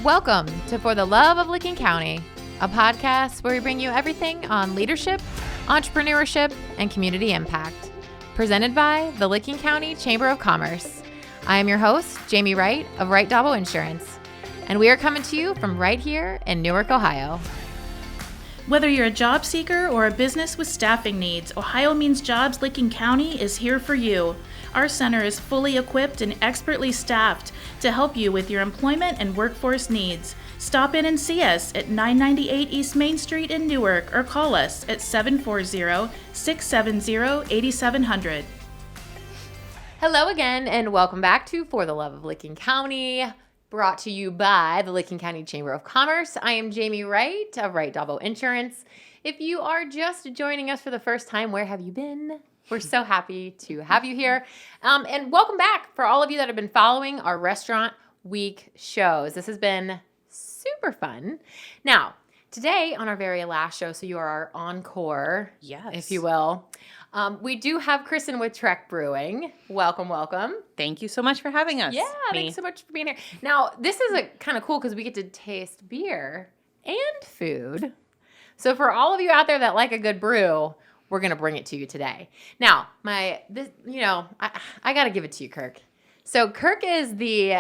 Welcome to For the Love of Licking County, a podcast where we bring you everything on leadership, entrepreneurship, and community impact. Presented by the Licking County Chamber of Commerce. I am your host, Jamie Wright of Wright Dauble Insurance, and we are coming to you from right here in Newark, Ohio. Whether you're a job seeker or a business with staffing needs, Ohio Means Jobs Licking County is here for you. Our center is fully equipped and expertly staffed to help you with your employment and workforce needs. Stop in and see us at 998 East Main Street in Newark or call us at 740-670-8700. Hello again, and welcome back to For the Love of Licking County, brought to you by the Licking County Chamber of Commerce. I am Jamie Wright of Wright Dauble Insurance. If you are just joining us for the first time, where have you been? We're so happy to have you here. And welcome back for all of you that have been following our Restaurant Week shows. This has been super fun. Now, today on our very last show, so you are our encore, if you will, we do have Kristin with Trek Brewing. Welcome, welcome. Thank you so much for having us. Yeah, thanks so much for being here. Now, this is kind of cool because we get to taste beer and food. So for all of you out there that like a good brew, we're going to bring it to you today. Now, I got to give it to you, Kirk. So Kirk is the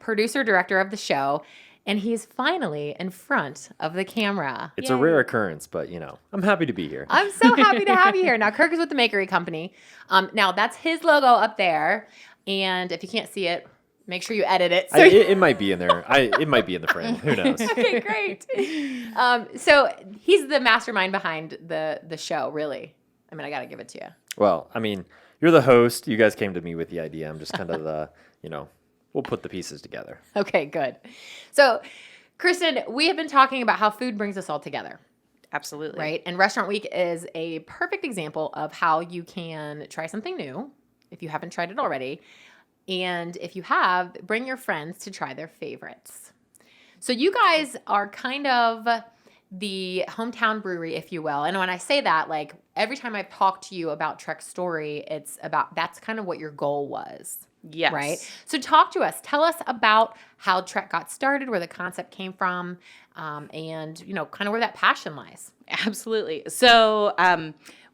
producer director of the show, and he's finally in front of the camera. It's a rare occurrence, but, I'm happy to be here. I'm so happy to have you here. Now, Kirk is with the Makery company. Now, that's his logo up there, and if you can't see it, make sure you edit it. It might be in there. It might be in the frame. Who knows? Okay, great. So he's the mastermind behind the show, really. I mean, I got to give it to you. Well, you're the host. You guys came to me with the idea. I'm just kind of the, we'll put the pieces together. Okay, good. So, Kristin, we have been talking about how food brings us all together. Absolutely. Right? And Restaurant Week is a perfect example of how you can try something new if you haven't tried it already. And if you have, bring your friends to try their favorites. So you guys are kind of the hometown brewery, if you will. And when I say that, like every time I've talked to you about Trek's story, it's about that's kind of what your goal was. Yes. Right? So talk to us. Tell us about how Trek got started, where the concept came from, and, kind of where that passion lies. Absolutely. So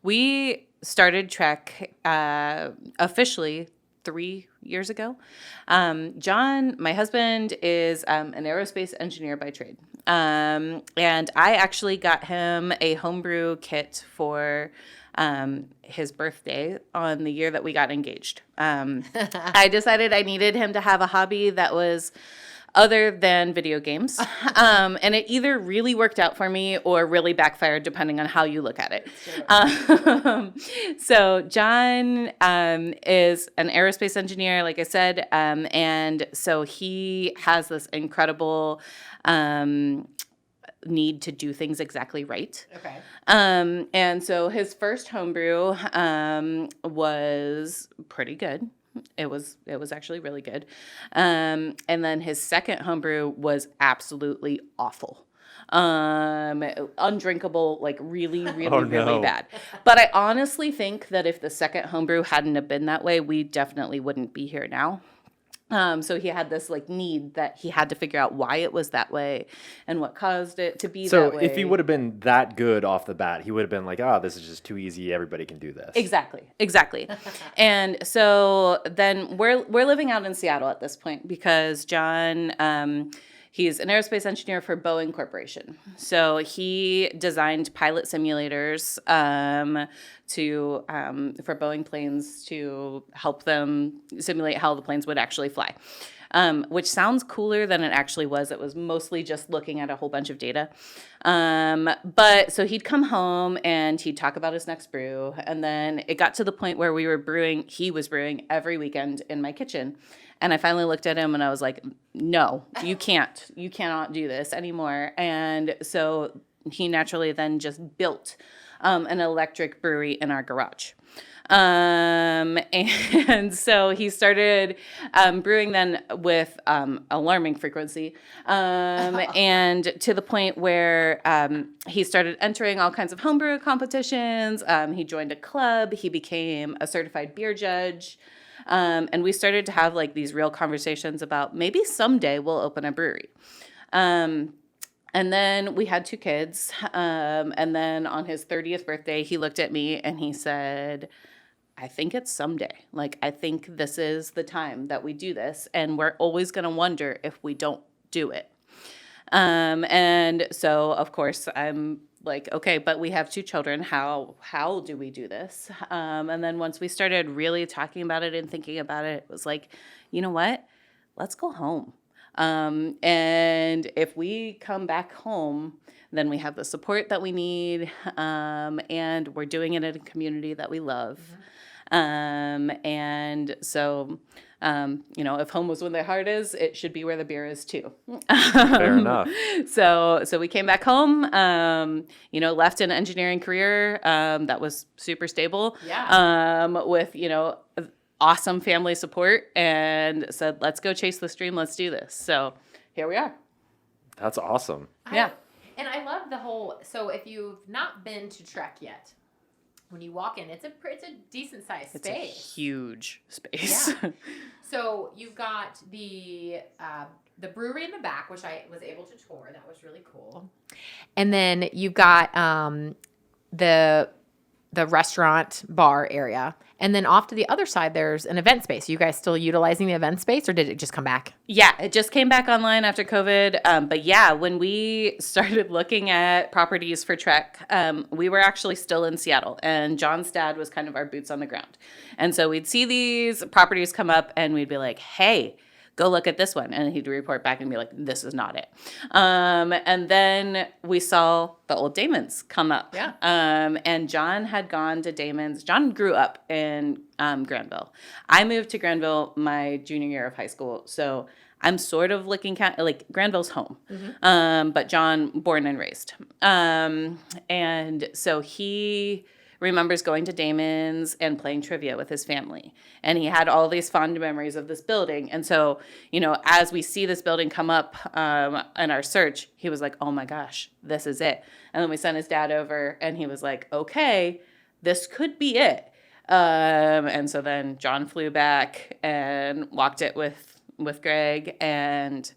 we started Trek officially 3 years ago. John, my husband, is an aerospace engineer by trade. And I actually got him a homebrew kit for his birthday on the year that we got engaged. I decided I needed him to have a hobby that was other than video games. And it either really worked out for me or really backfired, depending on how you look at it. So John is an aerospace engineer, like I said, and so he has this incredible need to do things exactly right. Okay. And so his first homebrew was pretty good. It was actually really good. And then his second homebrew was absolutely awful. Undrinkable, like really, really, really bad. But I honestly think that if the second homebrew hadn't have been that way, we definitely wouldn't be here now. So he had this need that he had to figure out why it was that way and what caused it to be that way. So if he would have been that good off the bat, he would have been like, this is just too easy. Everybody can do this. Exactly. And so then we're living out in Seattle at this point because John, he's an aerospace engineer for Boeing Corporation. So he designed pilot simulators for Boeing planes to help them simulate how the planes would actually fly, which sounds cooler than it actually was. It was mostly just looking at a whole bunch of data. But so he'd come home and he'd talk about his next brew. And then it got to the point where he was brewing every weekend in my kitchen. And I finally looked at him and I was like, no, you can't. You cannot do this anymore. And so he naturally then just built an electric brewery in our garage. And so he started brewing then with alarming frequency, and to the point where he started entering all kinds of homebrew competitions. He joined a club. He became a certified beer judge. And we started to have like these real conversations about maybe someday we'll open a brewery. And then we had 2 kids. And then on his 30th birthday, he looked at me and he said, I think it's someday. Like, I think this is the time that we do this. And we're always going to wonder if we don't do it. And so, of course, I'm like, okay, but we have 2 children. How do we do this? And then once we started really talking about it and thinking about it, it was like, you know what? Let's go home. And if we come back home, then we have the support that we need, and we're doing it in a community that we love. And so, if home was where the heart is, it should be where the beer is too. Fair enough. So we came back home, left an engineering career, that was super stable, with, awesome family support, and said, let's go chase this dream. Let's do this. So here we are. That's awesome. Yeah. And I love the whole, so if you've not been to Trek yet, when you walk in, it's a decent sized space. It's a huge space. Yeah. So you've got the brewery in the back, which I was able to tour. That was really cool. And then you've got the restaurant bar area. And then off to the other side, there's an event space. Are you guys still utilizing the event space, or did it just come back? Yeah, it just came back online after COVID. But yeah, when we started looking at properties for Trek, we were actually still in Seattle, and John's dad was kind of our boots on the ground. And so we'd see these properties come up, and we'd be like, hey, go look at this one. And he'd report back and be like, this is not it. And then we saw the old Damon's come up. Yeah. And John had gone to Damon's. John grew up in Granville. I moved to Granville my junior year of high school. So I'm sort of like Granville's home. Mm-hmm. But John, born and raised. And so he remembers going to Damon's and playing trivia with his family. And he had all these fond memories of this building. And so, as we see this building come up in our search, he was like, oh my gosh, this is it. And then we sent his dad over, and he was like, okay, this could be it. And so then John flew back and walked it with Greg, and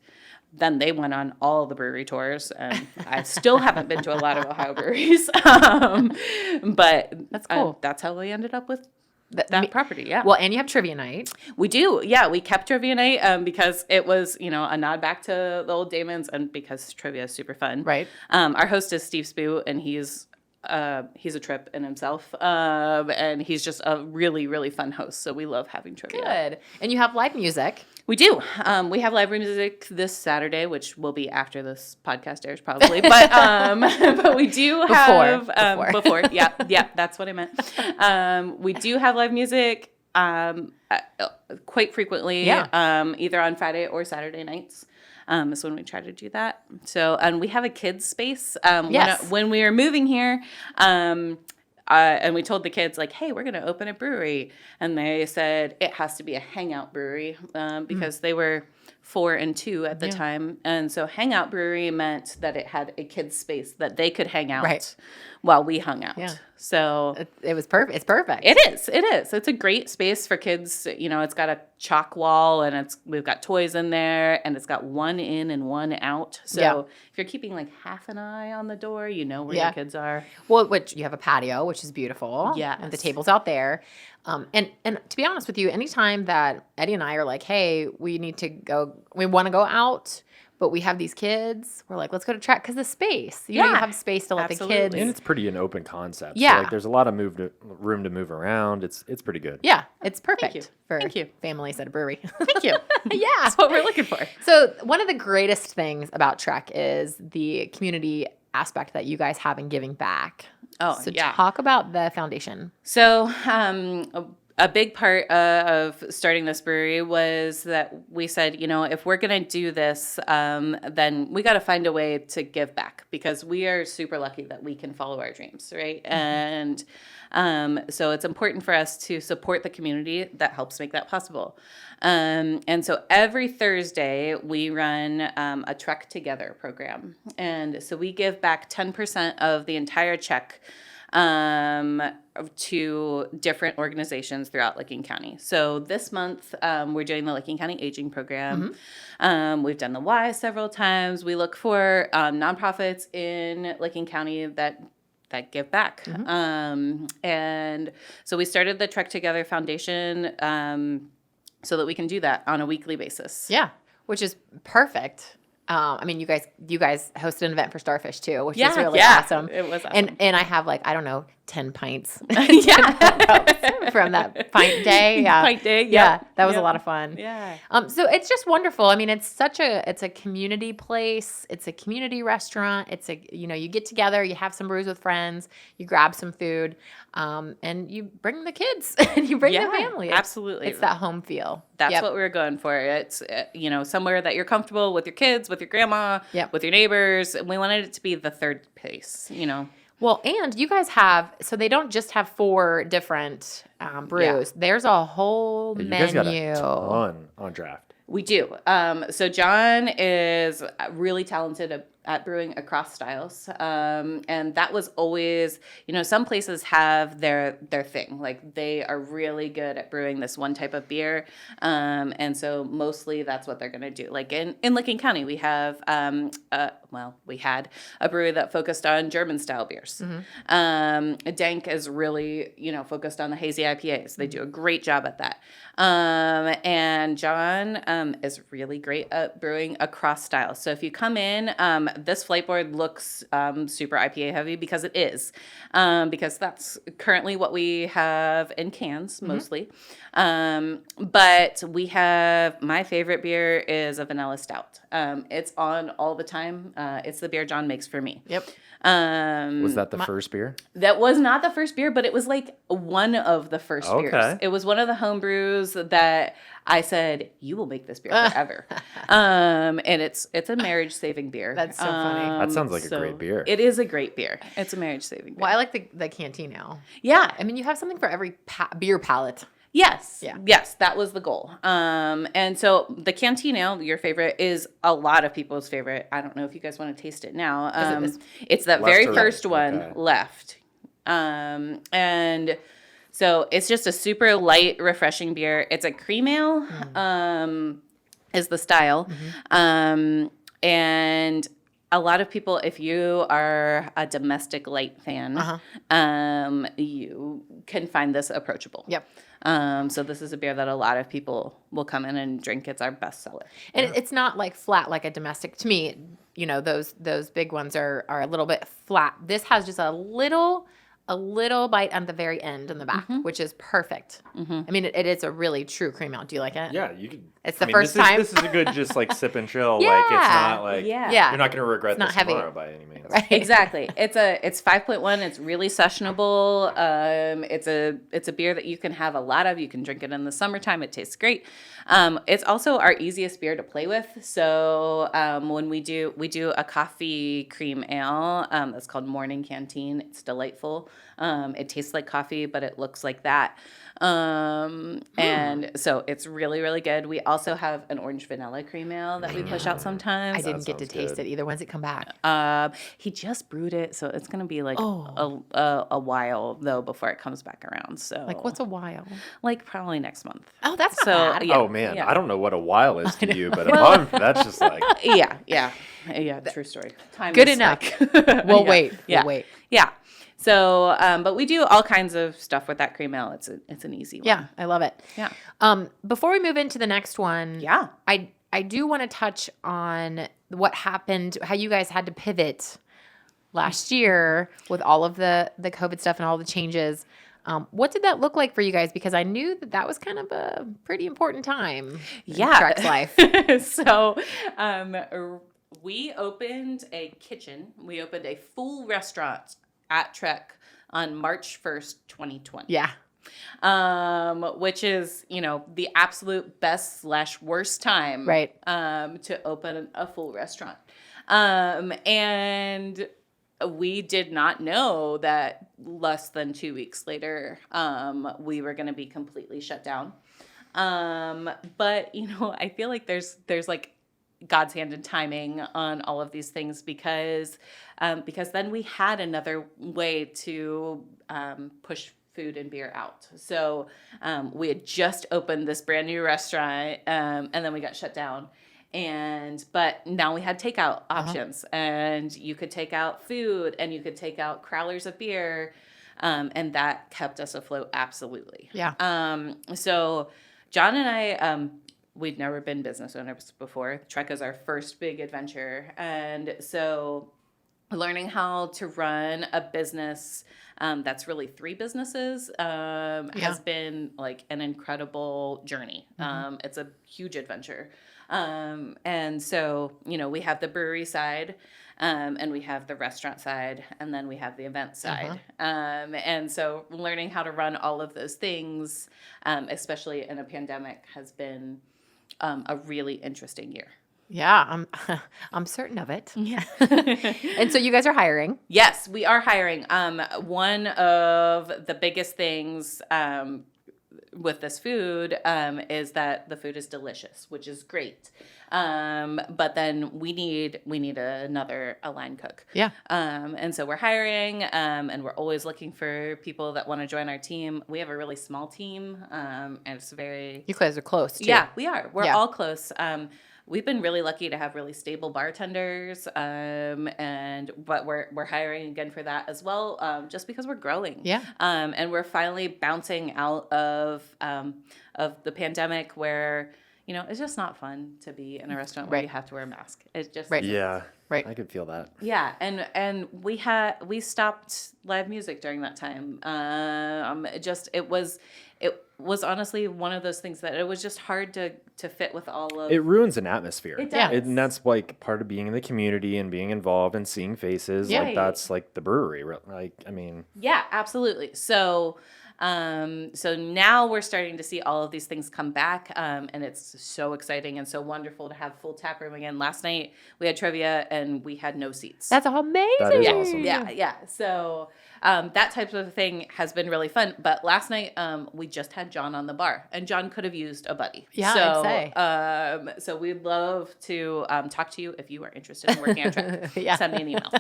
then they went on all the brewery tours, and I still haven't been to a lot of Ohio breweries. But that's cool. That's how we ended up with that property. Yeah. Well, and you have trivia night. We do. Yeah. We kept trivia night because it was, a nod back to the old Damon's, and because trivia is super fun. Right. Our host is Steve Spoo, and he's a trip in himself. And he's just a really, really fun host. So we love having trivia. Good. And you have live music. We do. We have live music this Saturday, which will be after this podcast airs probably. But we do have before. Yeah, that's what I meant. We do have live music quite frequently. Yeah. Either on Friday or Saturday nights. Is when we try to do that. So, and we have a kids space. Yes. When we were moving here, and we told the kids, like, hey, we're going to open a brewery. And they said it has to be a hangout brewery because they were 4 and 2 at the time. And so hangout brewery meant that it had a kids space that they could hang out while we hung out. Yeah. So it was perfect. It's perfect. It is. It's a great space for kids. It's got a chalk wall, and we've got toys in there, and it's got one in and one out. So if you're keeping like half an eye on the door, you know where your kids are. Well, which you have a patio, which is beautiful. Yeah. And the table's out there. And to be honest with you, anytime that Eddie and I are like, hey, we want to go out, but we have these kids, we're like, let's go to Trek because the space. You have space to let the kids. And it's pretty an open concept. Yeah. So there's a lot of room to move around. It's pretty good. Yeah. It's perfect for Thank you. families at a brewery. Thank you. Yeah. That's what we're looking for. So one of the greatest things about Trek is the community aspect that you guys have in giving back. Oh, so talk about the foundation. So a big part of starting this brewery was that we said, if we're going to do this, then we got to find a way to give back because we are super lucky that we can follow our dreams, right? Mm-hmm. And so it's important for us to support the community that helps make that possible. And so every Thursday we run a Trek Together program. And so we give back 10% of the entire check to different organizations throughout Licking County. So this month, we're doing the Licking County Aging Program. We've done the Y several times. We look for nonprofits in Licking County that give back. And so we started the Trek Together Foundation so that we can do that on a weekly basis. Yeah, which is perfect. I mean, you guys hosted an event for Starfish too, which was really awesome. It was awesome. And I have 10 pints Yeah. from that pint day. Yeah. Pint day, Yeah. That was a lot of fun. Yeah. So it's just wonderful. I mean, it's a community place. It's a community restaurant. You get together, you have some brews with friends, you grab some food, and you bring the kids and you bring the family. Absolutely. It's that home feel. That's what we were going for. It's, somewhere that you're comfortable with your kids, with your grandma, with your neighbors. We wanted it to be the third place, Well, and you guys so they don't just have 4 different brews. There's a whole You menu. guys got a ton on draft. We do. So John is really talented at brewing across styles. And that was always, some places have their thing. Like they are really good at brewing this one type of beer. And so mostly that's what they're going to do. Like in Licking County, we have, we had a brewery that focused on German style beers. Dank is really, focused on the hazy IPAs. They do a great job at that. And John is really great at brewing across styles. So if you come in, this flight board looks super IPA heavy because it is, because that's currently what we have in cans mostly. But we have, my favorite beer is a vanilla stout. It's on all the time. It's the beer John makes for me. Yep. Was that the first beer? That was not the first beer, but it was like one of the first beers. It was one of the home brews that I said, you will make this beer forever. And it's a marriage saving beer. That's so funny. That sounds like a great beer. It is a great beer. It's a marriage saving beer. Well, I like the Canteen ale. Yeah. I mean, you have something for every beer palate. Yes. Yeah. Yes, that was the goal. And so the Canteen ale, your favorite, is a lot of people's favorite. I don't know if you guys want to taste it now. It's that very first one left. And so it's just a super light, refreshing beer. It's a cream ale, is the style. And a lot of people, if you are a domestic light fan, you can find this approachable. Yep. So this is a beer that a lot of people will come in and drink. It's our best seller. And it's not like flat like a domestic. To me, those big ones are a little bit flat. This has just a little bite at the very end in the back, which is perfect. I mean, it is a really true cream ale. Do you like it? Yeah, you could. It's the first time. This is a good just like sip and chill. Yeah. Like it's not like Yeah. you're not going to regret not this heavy. tomorrow by any means. Right. Exactly. It's 5.1. It's really sessionable. It's a beer that you can have a lot of. You can drink it in the summertime. It tastes great. It's also our easiest beer to play with. So when we do a coffee cream ale that's called Morning Canteen. It's delightful. It tastes like coffee, but it looks like that. And so it's really, really good. We also have an orange vanilla cream ale that we push out sometimes. I didn't get to taste it either. When's it come back? He just brewed it, so it's going to be like a while, though, before it comes back around. So Like, what's a while? Like, probably next month. Oh, that's not bad. Yeah, Oh man, yeah. I don't know what a while is to you, but a month, that's just like Yeah, true story. Time Good is enough. like- We'll Yeah, wait. Yeah. We'll wait. Yeah. So, but we do all kinds of stuff with that cream ale. It's an easy one. Yeah, I love it. Yeah. Before we move into the next one, Yeah. I do want to touch on what happened, how you guys had to pivot last year with all of the COVID stuff and all the changes. What did that look like for you guys? Because I knew that was kind of a pretty important time in Trek's life. So, we opened a kitchen. We opened a full restaurant at Trek on March 1st, 2020. Yeah. Which is, the absolute best / worst time. Right. To open a full restaurant. And we did not know that less than 2 weeks later, we were going to be completely shut down. But, I feel like there's like God's hand in timing on all of these things because then we had another way to push food and beer out. So we had just opened this brand new restaurant, and then we got shut down. But now we had takeout options, and you could take out food, and you could take out crowlers of beer, and that kept us afloat absolutely. Yeah. So John and I, we'd never been business owners before. Trek is our first big adventure, and so learning how to run a business that's really 3 businesses has been like an incredible journey. It's a huge adventure. And so, we have the brewery side, and we have the restaurant side, and then we have the event side. And so learning how to run all of those things, especially in a pandemic, has been a really interesting year. Yeah, I'm certain of it. Yeah. And so you guys are hiring. Yes, we are hiring. One of the biggest things with this food is that the food is delicious, which is great. But then we need a line cook. Yeah. And so we're hiring, and we're always looking for people that want to join our team. We have a really small team, and it's very... You guys are close, too. Yeah, we are. We're all close. We've been really lucky to have really stable bartenders, but we're hiring again for that as well, just because we're growing. Yeah. And we're finally bouncing out of the pandemic where, it's just not fun to be in a restaurant where you have to wear a mask. It's just Yeah. Right. I could feel that. Yeah, and we stopped live music during that time. It was honestly one of those things that it was just hard to fit with all of... It ruins an atmosphere. It does. And that's like part of being in the community and being involved and seeing faces. Yeah. Like that's like the brewery. Like, I mean... Yeah, absolutely. So now we're starting to see all of these things come back, and it's so exciting and so wonderful to have full tap room again. Last night we had trivia and we had no seats. That's amazing. That is awesome. Yeah. So that type of thing has been really fun. But last night we just had John on the bar, and John could have used a buddy. Yeah, so, I'd say. So we'd love to talk to you if you are interested in working at Trek. Yeah. Send me an email.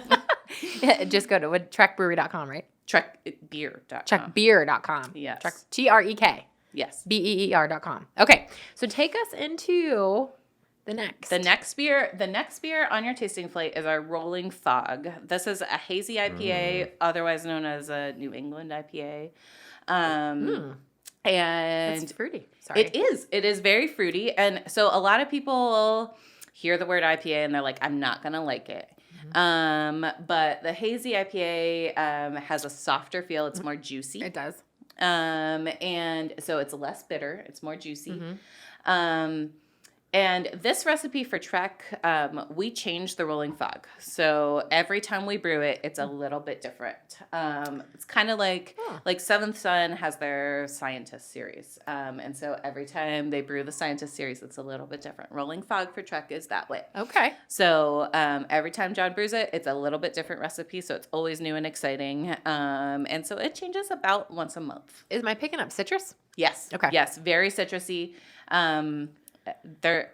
Just go to trekbrewery.com, right? Trekbeer.com. Trekbeer.com. Yes. Trek, TREK. Yes. BEER.com. Okay. So take us into the next. The next beer on your tasting plate is our Rolling Fog. This is a hazy IPA, otherwise known as a New England IPA. And It's fruity. Sorry. It is very fruity. And so a lot of people hear the word IPA and they're like, I'm not going to like it. But the hazy IPA has a softer feel. It's more juicy. It does. And so it's less bitter. It's more juicy. And this recipe for Trek, we changed the Rolling Fog. So every time we brew it, it's a little bit different. It's kind of like Seventh Son has their Scientist series. And so every time they brew the Scientist series, it's a little bit different. Rolling Fog for Trek is that way. Okay. So every time John brews it, it's a little bit different recipe. So it's always new and exciting. And so it changes about once a month. Am I picking up citrus? Yes. Okay. Yes, very citrusy. They're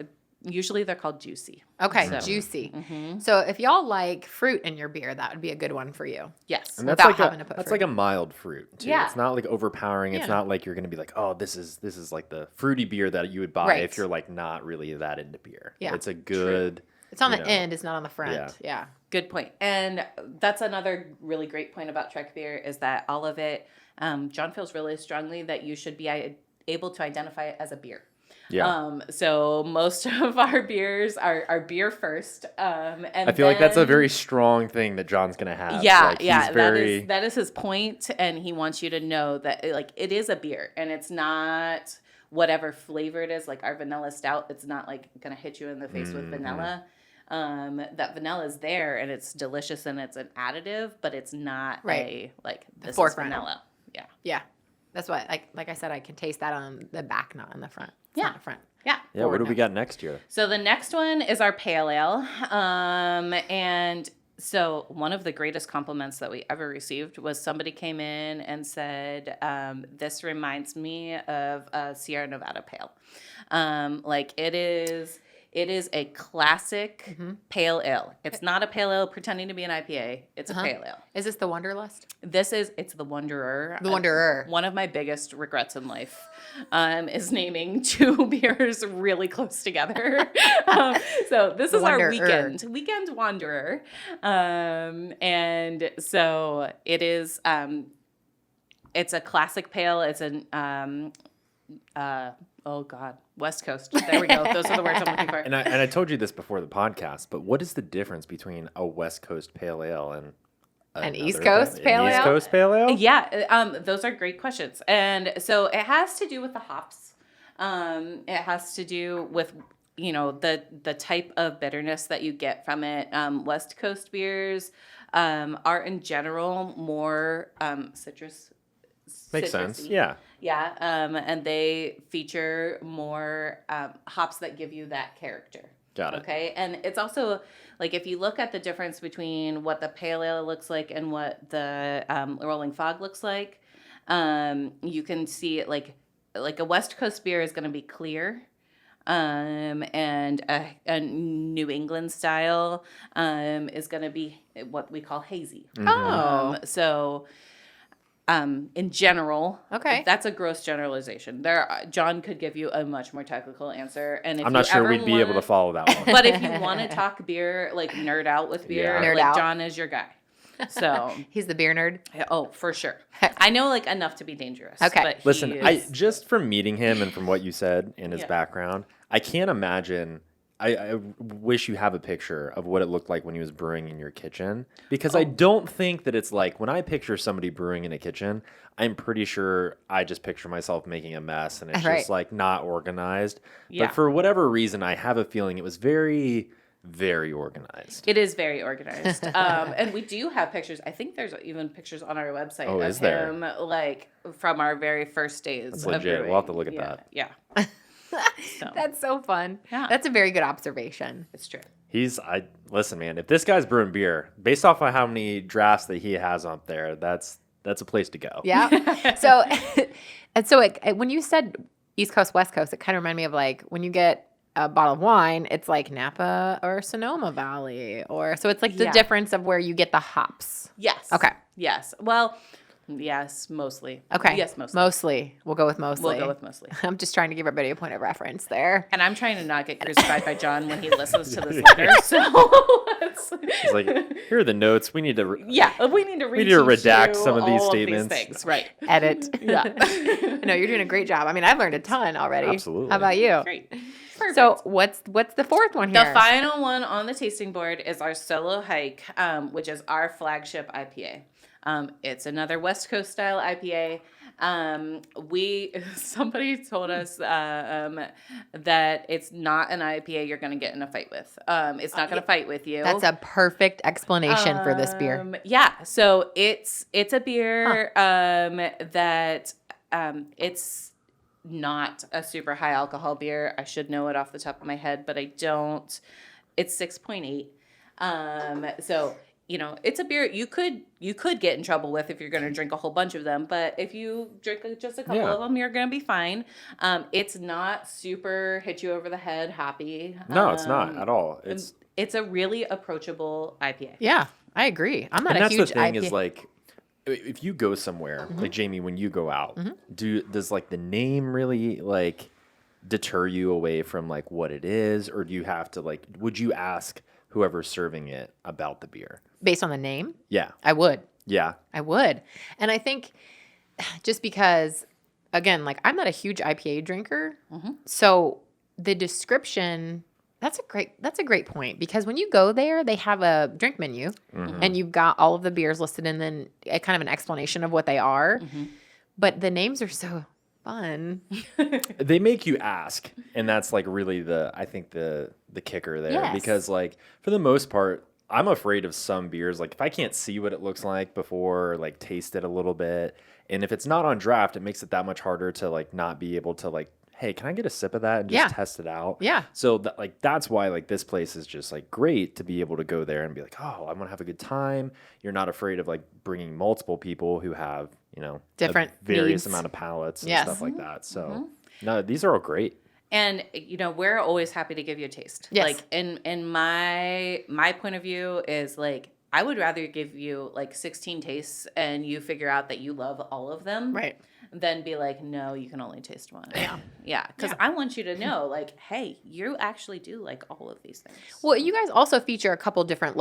called juicy. Okay, So- juicy. So if y'all like fruit in your beer, that would be a good one for you. Yes. And that's Without like having to put that's fruit. like a mild fruit too. Yeah. It's not like overpowering. It's Yeah. not like you're gonna be like, oh, this is like the fruity beer that you would buy Right. if you're like not really that into beer. Yeah. It's a good. It's on you the know, end, it's not on the front. Yeah. Good point. And that's another really great point about Trek beer is that all of it, John feels really strongly that you should be able to identify it as a beer. Yeah. So most of our beers are beer first. And I feel like that's a then- very strong thing that John's gonna have. Yeah, Like, yeah, he's very, that is his point, and he wants you to know that like it is a beer, and it's not whatever flavor it is. Like our vanilla stout, it's not like gonna hit you in the face with vanilla. That vanilla is there, and it's delicious, and it's an additive, but it's not this is forefront. vanilla. Yeah, Yeah. That's why, like I said, I can taste that on the back, not on the front. It's Yeah. not the front. yeah. Yeah. What do we got next year? So the next one is our pale ale, and so one of the greatest compliments that we ever received was somebody came in and said, "This reminds me of a Sierra Nevada pale. Like it is It is a classic pale ale. It's not a pale ale pretending to be an IPA. It's a pale ale. Is this the Wanderlust? It's the Wanderer. The Wanderer. One of my biggest regrets in life is naming two beers really close together. So this is our weekend Wanderer. And so it is, it's a classic pale. It's an, oh God, West Coast. There we go. Those are the words I'm looking for. And I told you this before the podcast, but what is the difference between a West Coast pale ale and an East Coast pale ale? East Coast pale ale? Yeah, those are great questions. And so it has to do with the hops. It has to do with, you know, the type of bitterness that you get from it. West Coast beers are in general more citrus. Makes sense. Yeah. Yeah, and they feature more hops that give you that character. Got it. Okay, and it's also like if you look at the difference between what the pale ale looks like and what the rolling fog looks like, you can see it like a West Coast beer is going to be clear, and a New England style is going to be what we call hazy. Oh. So. In general, okay, that's a gross generalization. John could give you a much more technical answer, and if I'm not sure we'd be able to follow that one. But if you want to talk beer, like nerd out with beer, Nerd like out. John is your guy. So he's the beer nerd. Oh, for sure. I know like enough to be dangerous. Okay. But Listen, he I is- just from meeting him and from what you said in his background, I can't imagine. I wish you have a picture of what it looked like when he was brewing in your kitchen, because I don't think that it's like when I picture somebody brewing in a kitchen, I'm pretty sure I just picture myself making a mess and it's just like not organized. Yeah. But for whatever reason, I have a feeling it was very, very organized. It is very organized. And we do have pictures. I think there's even pictures on our website Oh, of is there? him, like from our very first days. That's of legit. brewing. We'll have to look at that. Yeah. So, That's so fun. Yeah. That's a very good observation. it's true. Listen, man, if this guy's brewing beer, based off of how many drafts that he has up there, that's a place to go. Yeah. So, and so when you said East Coast, West Coast, it kind of reminded me of like when you get a bottle of wine, it's like Napa or Sonoma Valley, so it's like the difference of where you get the hops. Yes. Okay. Yes. Well, yes, mostly. Okay. Yes, mostly. Mostly. We'll go with mostly. We'll go with mostly. I'm just trying to give everybody a point of reference there. And I'm trying to not get crucified by John when he listens to this letter. So It's like, here are the notes. We need to. we need to We need to redact some of these all statements. things. Right. Edit. Yeah. No, you're doing a great job. I mean, I've learned a ton already. Absolutely. How about you? Great. So what's the fourth one here? The final one on the tasting board is our Solo Hike, which is our flagship IPA. It's another West Coast style IPA. Somebody told us that it's not an IPA you're going to get in a fight with. It's not going to fight with you. That's a perfect explanation for this beer. Yeah, so it's a beer that it's not a super high alcohol beer. I should know it off the top of my head, but I don't. It's 6.8. So you know, it's a beer you could get in trouble with if you're going to drink a whole bunch of them. But if you drink just a couple of them, you're going to be fine. It's not super hit you over the head hoppy. No, it's not at all. It's a really approachable IPA. Yeah, I agree. I'm not and a that's huge the thing IPA. is like, if you go somewhere, like Jamie, when you go out, does like the name really like deter you away from like what it is, or do you have to like? Would you ask whoever's serving it about the beer? Based on the name, Yeah. I would. Yeah. I would. And I think just because, again, like I'm not a huge IPA drinker. So the description, that's a great point, because when you go there, they have a drink menu and you've got all of the beers listed and then a kind of an explanation of what they are. But the names are so fun. They make you ask, and that's like really I think the kicker there. Yes. Because like for the most part, I'm afraid of some beers. Like if I can't see what it looks like before, or, like taste it a little bit, and if it's not on draft, it makes it that much harder to like not be able to like, hey, can I get a sip of that and just test it out? Yeah. So that's why like this place is just like great to be able to go there and be like, oh, I'm gonna have a good time. You're not afraid of like bringing multiple people who have, you know, Different a various needs. amount of palates and Yes. stuff like that. So no, these are all great. And we're always happy to give you a taste. Yes. Like in my point of view is like I would rather give you like 16 tastes and you figure out that you love all of them. Right. Than be like, no, you can only taste one. Yeah. Yeah. Because I want you to know, like, hey, you actually do like all of these things. Well, you guys also feature a couple different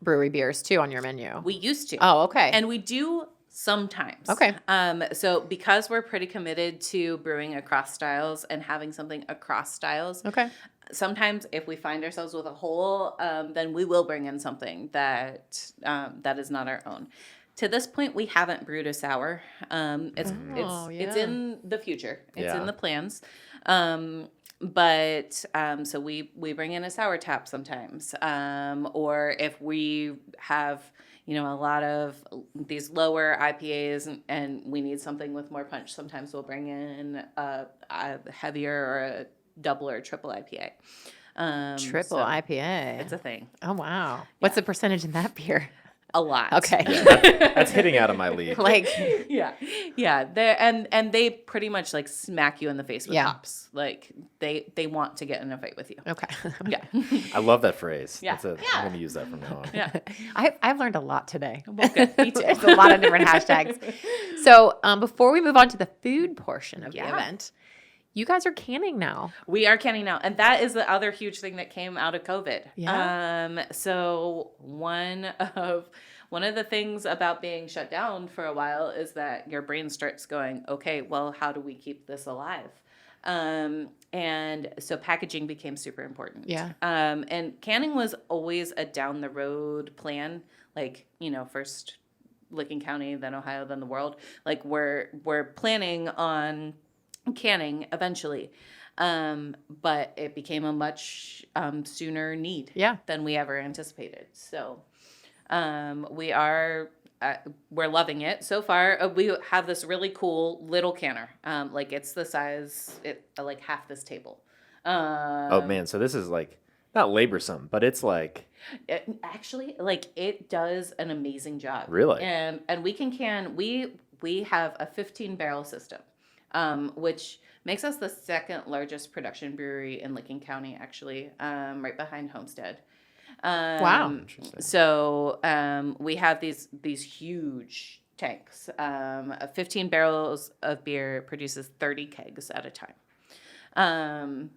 brewery beers too on your menu. We used to. Oh, okay. And we do sometimes. Okay. So because we're pretty committed to brewing across styles and having something across styles. Okay. Sometimes if we find ourselves with a hole, then we will bring in something that is not our own. To this point, we haven't brewed a sour. It's in the future. It's in the plans. But so we bring in a sour tap sometimes. Or if we have a lot of these lower IPAs and we need something with more punch, sometimes we'll bring in a heavier or a double or triple IPA. Triple IPA. It's a thing. Oh, wow. What's the percentage in that beer? A lot. Okay. Yeah, that's hitting out of my league. Like, yeah. And they pretty much like smack you in the face with hops. Like they want to get in a fight with you. okay. Yeah. I love that phrase. Yeah. I'm going to use that from now on. Yeah. I've learned a lot today. Well, good. Me too. There's a lot of different hashtags. So before we move on to the food portion of the event, you guys are canning now. We are canning now. And that is the other huge thing that came out of COVID. Yeah. So one of the things about being shut down for a while is that your brain starts going, okay, well, how do we keep this alive? And so packaging became super important. Yeah. And canning was always a down the road plan. Like, first Licking County, then Ohio, then the world. Like we're planning on canning eventually. But it became a much sooner need than we ever anticipated. So we're loving it so far. We have this really cool little canner. Like it's the size, like half this table. Oh man, so this is like not laborsome, but it's like actually like it does an amazing job. Really? And we can we have a 15 barrel system. Which makes us the second largest production brewery in Licking County, actually, right behind Homestead. Wow. So we have these huge tanks. 15 barrels of beer produces 30 kegs at a time.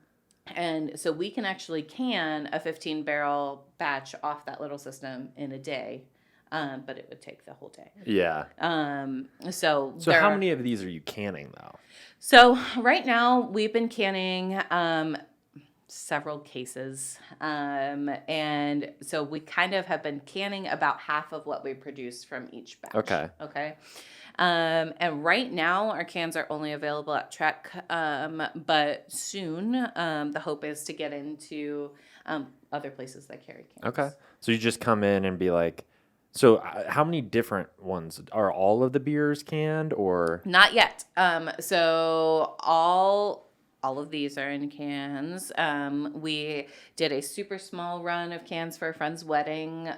And so we can actually can a 15 barrel batch off that little system in a day. But it would take the whole day. Yeah. So how many of these are you canning though? So right now we've been canning several cases. And so we kind of have been canning about half of what we produce from each batch. Okay. And right now our cans are only available at Trek. But soon the hope is to get into other places that carry cans. Okay. So you just come in and be like, so how many different ones? Are all of the beers canned or? Not yet. So all of these are in cans. We did a super small run of cans for a friend's wedding.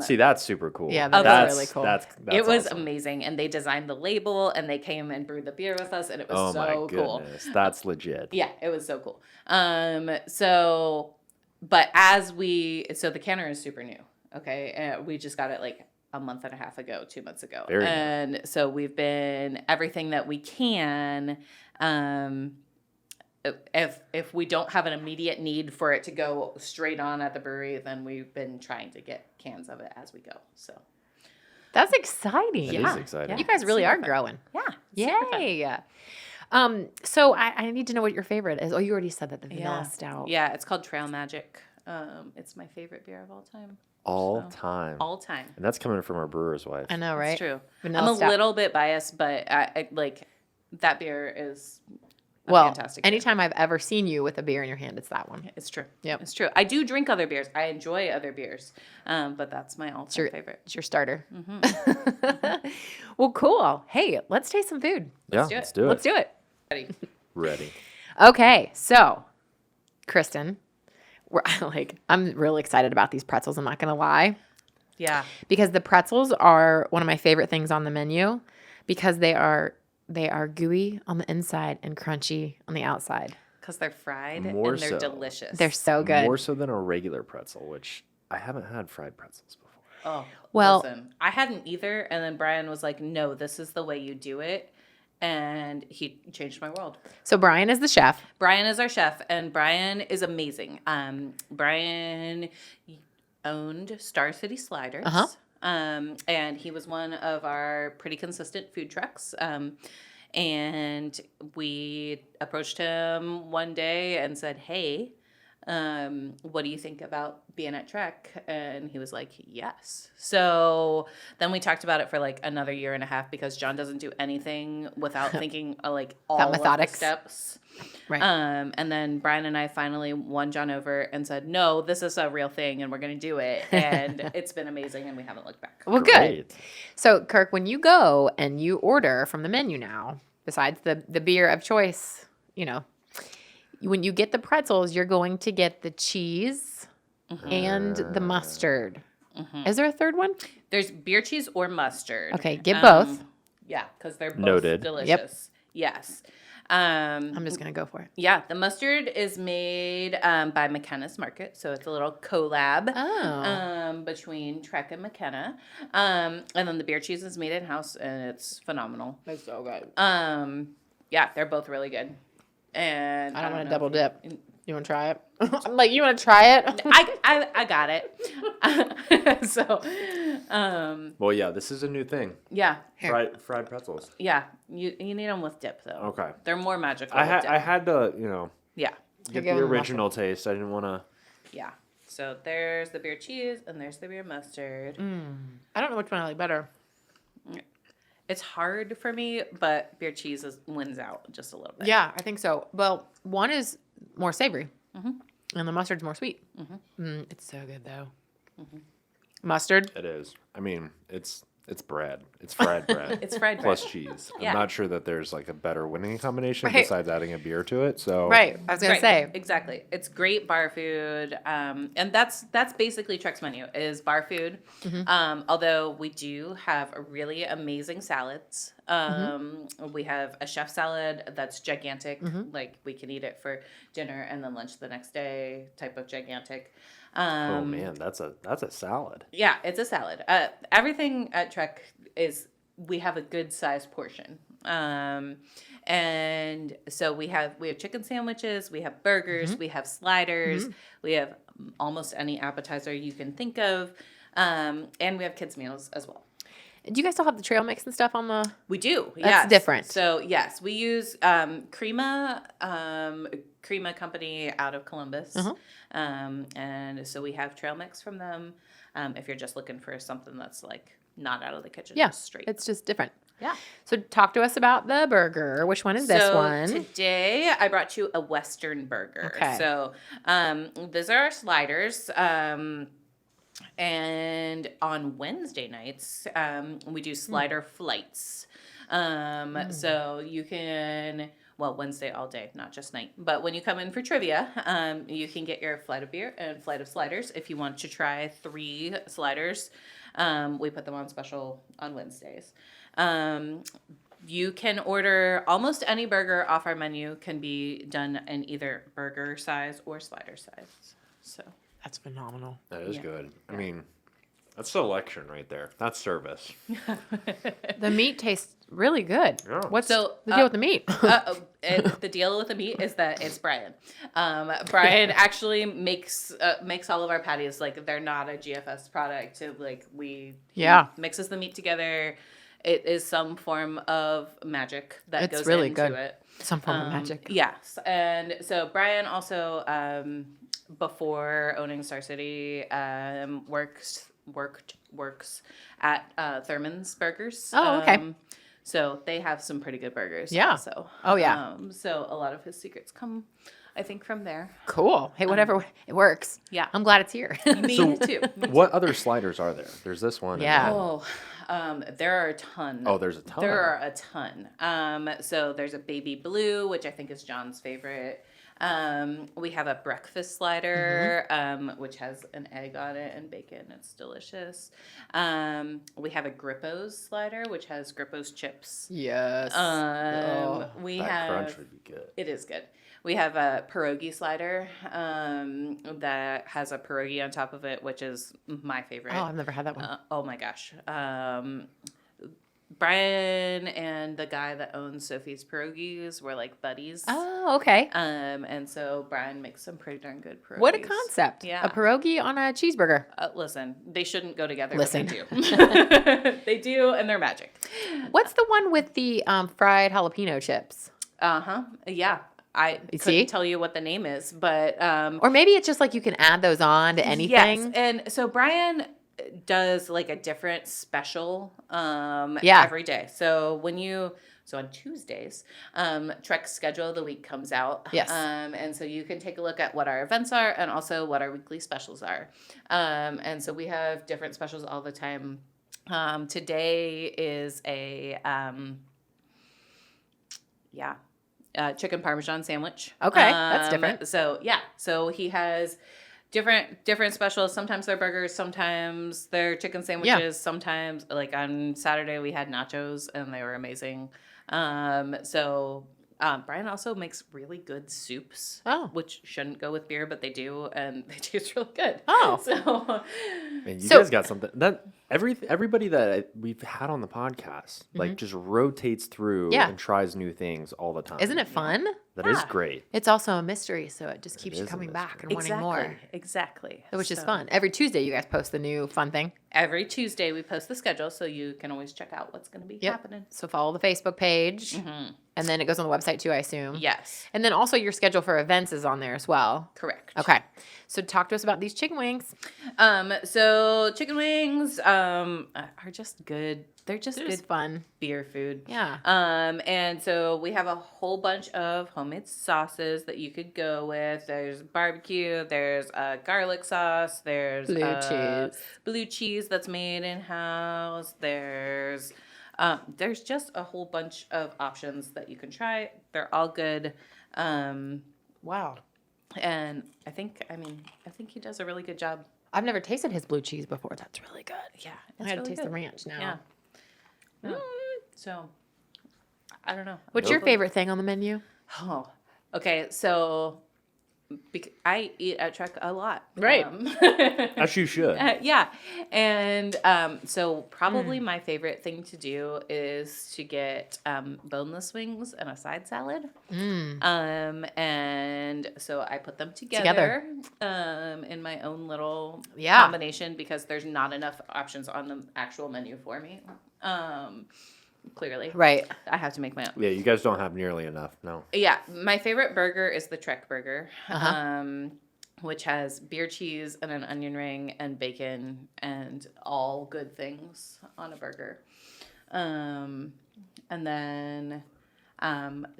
See, that's super cool. Yeah, that's really cool. That's it was awesome. Amazing. And they designed the label and they came and brewed the beer with us and it was so cool. Oh my goodness, that's legit. Yeah, it was so cool. But so the canner is super new. Okay, we just got it like a month and a half ago, 2 months ago. And so we've been everything that we can. If we don't have an immediate need for it to go straight on at the brewery, then we've been trying to get cans of it as we go. So that's exciting. That is exciting. You guys really are growing. Yeah. Yay. So I need to know what your favorite is. Oh, you already said that, the vanilla stout. Yeah, it's called Trail Magic. It's my favorite beer of all time. All time. And that's coming from our brewer's wife. I know, right? It's true. Vanilla I'm a stout. little bit biased, but I like that beer is fantastic. Anytime I've ever seen you with a beer in your hand, it's that one. It's true. Yep. It's true. I do drink other beers. I enjoy other beers, but that's my all-time favorite. It's your starter. Mm-hmm. Well, cool. Hey, let's taste some food. Let's do it. Let's do it. Ready. Okay, so Kristin, I'm really excited about these pretzels. I'm not gonna lie. Yeah. Because the pretzels are one of my favorite things on the menu, because they are gooey on the inside and crunchy on the outside. because they're fried More and they're so. delicious. They're so good. More so than a regular pretzel, which I haven't had fried pretzels before. Oh, Well- listen, I hadn't either. And then Brian was like, no, this is the way you do it. And he changed my world. So Brian is the chef. Brian is our chef, and Brian is amazing. Brian owned Star City Sliders. Uh-huh. And he was one of our pretty consistent food trucks. And we approached him one day and said, hey, what do you think about being at Trek? And he was like, yes. So then we talked about it for like another year and a half because John doesn't do anything without thinking like all of the methodics. steps. Right. And then Brian and I finally won John over and said, no, this is a real thing and we're going to do it. And it's been amazing and we haven't looked back. Well, good. Great. So, Kirk, when you go and you order from the menu now, besides the beer of choice, you know, when you get the pretzels, you're going to get the cheese and the mustard. Is there a third one? There's beer cheese or mustard. Okay, get both. Yeah, because they're both Noted. delicious. Yes. I'm just going to go for it. Yeah, the mustard is made by McKenna's Market, so it's a little collab between Trek and McKenna. And then the beer cheese is made in house, and it's phenomenal. That's so good. Yeah, they're both really good. And I don't want to know double if dip. You want to try it? I'm like, you want to try it? I got it. So, Well, yeah, this is a new thing. yeah, Fried pretzels. yeah. You need them with dip though. Okay. They're more magical. I with dip. had to, you know, Yeah, get give the them original taste. I didn't want to. yeah. So there's the beer cheese and there's the beer mustard. I don't know which one I like better. It's hard for me, but beer cheese wins out just a little bit. Yeah, I think so. Well, one is more savory, and the mustard's more sweet. It's so good, though. Mustard? It is. I mean, it's bread. It's fried bread. It's fried plus bread. cheese. Yeah. I'm not sure that there's like a better winning combination Right. besides adding a beer to it. So Right, I was going to say. Exactly. It's great bar food. And that's basically Trek's menu is bar food. Although we do have a really amazing salads. We have a chef salad that's gigantic. Like we can eat it for dinner and then lunch the next day type of gigantic. Oh man, that's a salad. Yeah, it's a salad. Everything at Trek is we have a good sized portion. And so we have chicken sandwiches, we have burgers, we have sliders, we have almost any appetizer you can think of, and we have kids meals as well. Do you guys still have the trail mix and stuff on the? We do. That's yes. different. So yes, we use Crema company out of Columbus, and so we have trail mix from them. If you're just looking for something that's like not out of the kitchen, Yeah, just straight. it's just different. Yeah. So talk to us about the burger. Which one is this one? Today I brought you a Western burger. Okay. So these are our sliders. And on Wednesday nights, we do slider flights. So you can, Wednesday all day, not just night. But when you come in for trivia, you can get your flight of beer and flight of sliders. If you want to try 3 sliders, we put them on special on Wednesdays. You can order almost any burger off our menu can be done in either burger size or slider size. So. That's phenomenal. That is good. I mean, that's selection right there. That's service. The meat tastes really good. Yeah. What's So, the deal with the meat? The deal with the meat is that it's Brian. Brian actually makes all of our patties. Like they're not a GFS product. He mixes the meat together. It is some form of magic that goes really into good. it. Some form of magic. Yes, and so Brian also, before owning Star City, worked at Thurman's Burgers. Oh, okay. So they have some pretty good burgers. Yeah. Also. Oh, yeah. So a lot of his secrets come, I think, from there. Cool. Hey, whatever. It works. Yeah. I'm glad it's here. Me too. What other sliders are there? There's this one. and Yeah. then- There are a ton. Oh, there's a ton. There are a ton. So there's a baby blue, which I think is John's favorite. We have a breakfast slider, which has an egg on it and bacon. It's delicious. We have a Grippo's slider, which has Grippo's chips. Yes. We That have crunch would be good. It is good. We have a pierogi slider that has a pierogi on top of it, which is my favorite. Oh, I've never had that one. Oh my gosh. Brian and the guy that owns Sophie's Pierogies were like buddies. Oh, okay. And so Brian makes some pretty darn good pierogies. What a concept. Yeah. A pierogi on a cheeseburger. Listen, they shouldn't go together, Listen. but they do. They do, and they're magic. What's the one with the fried jalapeno chips? Yeah. I You couldn't see? tell you what the name is, but Or maybe it's just like you can add those on to anything. yes. And so Brian does like a different special every day. So on Tuesdays, Trek's schedule of the week comes out. Yes. And so you can take a look at what our events are and also what our weekly specials are. And so we have different specials all the time. Today is a chicken parmesan sandwich. Okay, that's different. So he has different specials. Sometimes they're burgers, sometimes they're chicken sandwiches, sometimes like on Saturday we had nachos and they were amazing. Brian also makes really good soups, which shouldn't go with beer, but they do, and they taste really good. Oh. So Man, you guys got something that everybody that we've had on the podcast like just rotates through and tries new things all the time. Isn't it fun? That is great. It's also a mystery, so it just keeps you is a coming back and exactly, wanting more. Exactly. Which is fun. Every Tuesday, you guys post the new fun thing. Every Tuesday we post the schedule, so you can always check out what's going to be happening. So follow the Facebook page, and then it goes on the website too, I assume. Yes. And then also your schedule for events is on there as well. Correct. Okay. So talk to us about these chicken wings. So chicken wings are just good. They're just They're good just fun. beer food. Yeah. And so we have a whole bunch of homemade sauces that you could go with. There's barbecue, there's garlic sauce, there's blue cheese that's made in-house. There's just a whole bunch of options that you can try. They're all good. Wow. And I think he does a really good job. I've never tasted his blue cheese before. That's really good. Yeah. I gotta taste the ranch now. Yeah. So, I don't know. What's your favorite thing on the menu? Oh, okay. So, I eat at Trek a lot. Right. As you should. Yeah. And so probably my favorite thing to do is to get boneless wings and a side salad. And so I put them together. In my own little combination because there's not enough options on the actual menu for me. Clearly. Right. I have to make my own. Yeah, you guys don't have nearly enough. No. Yeah. My favorite burger is the Trek burger, which has beer cheese and an onion ring and bacon and all good things on a burger. And then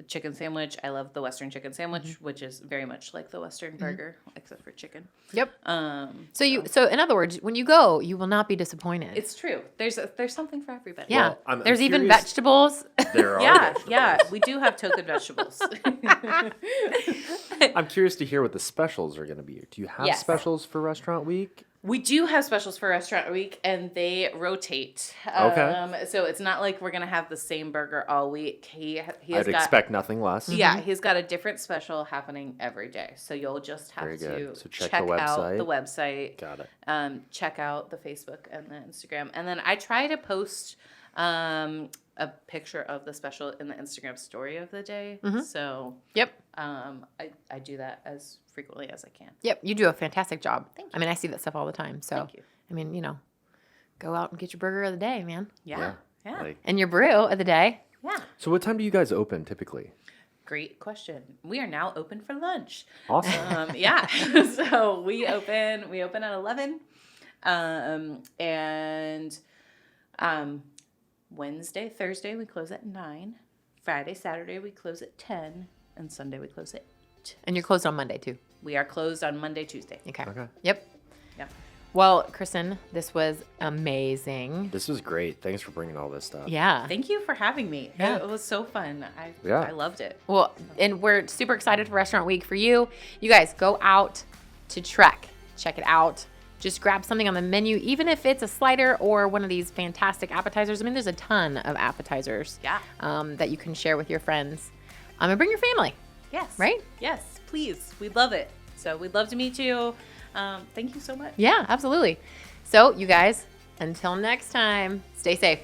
chicken sandwich. I love the Western chicken sandwich, which is very much like the Western burger, except for chicken. Yep. So in other words, when you go, you will not be disappointed. It's true. There's something for everybody. Yeah. Well, I'm There's even curious- vegetables. There are Yeah, vegetables. yeah. We do have token vegetables. I'm curious to hear what the specials are going to be. Do you have Yes. specials for Restaurant Week? We do have specials for Restaurant Week, and they rotate. Okay. So it's not like we're gonna have the same burger all week. He has I'd got, expect nothing less. Yeah, he's got a different special happening every day. So you'll just have Very good. to So check check the out website. the website. Got it. Check out the Facebook and the Instagram, and then I try to post a picture of the special in the Instagram story of the day. So Yep. I do that as frequently as I can. Yep. You do a fantastic job. Thank you. I mean, I see that stuff all the time. So, Thank you. I mean, go out and get your burger of the day, man. Yeah. Like, And your brew of the day. Yeah. so what time do you guys open typically? Great question. We are now open for lunch. Awesome. Yeah. So we open at 11. And Wednesday, Thursday we close at 9. Friday, Saturday we close at 10, and Sunday we close at 8. And you're closed on Monday, too. We are closed on Monday, Tuesday. Okay. Okay. Yep. Yeah. Well, Kristin, this was amazing. This was great. Thanks for bringing all this stuff. Yeah. Thank you for having me. Yeah. It was so fun. Yeah. I loved it. Well, and we're super excited for Restaurant Week for you. You guys go out to Trek. Check it out. Just grab something on the menu, even if it's a slider or one of these fantastic appetizers. I mean, there's a ton of appetizers that you can share with your friends. And bring your family. Yes. Right? Yes, please. We'd love it. So we'd love to meet you. Thank you so much. Yeah, absolutely. So, you guys, until next time, stay safe.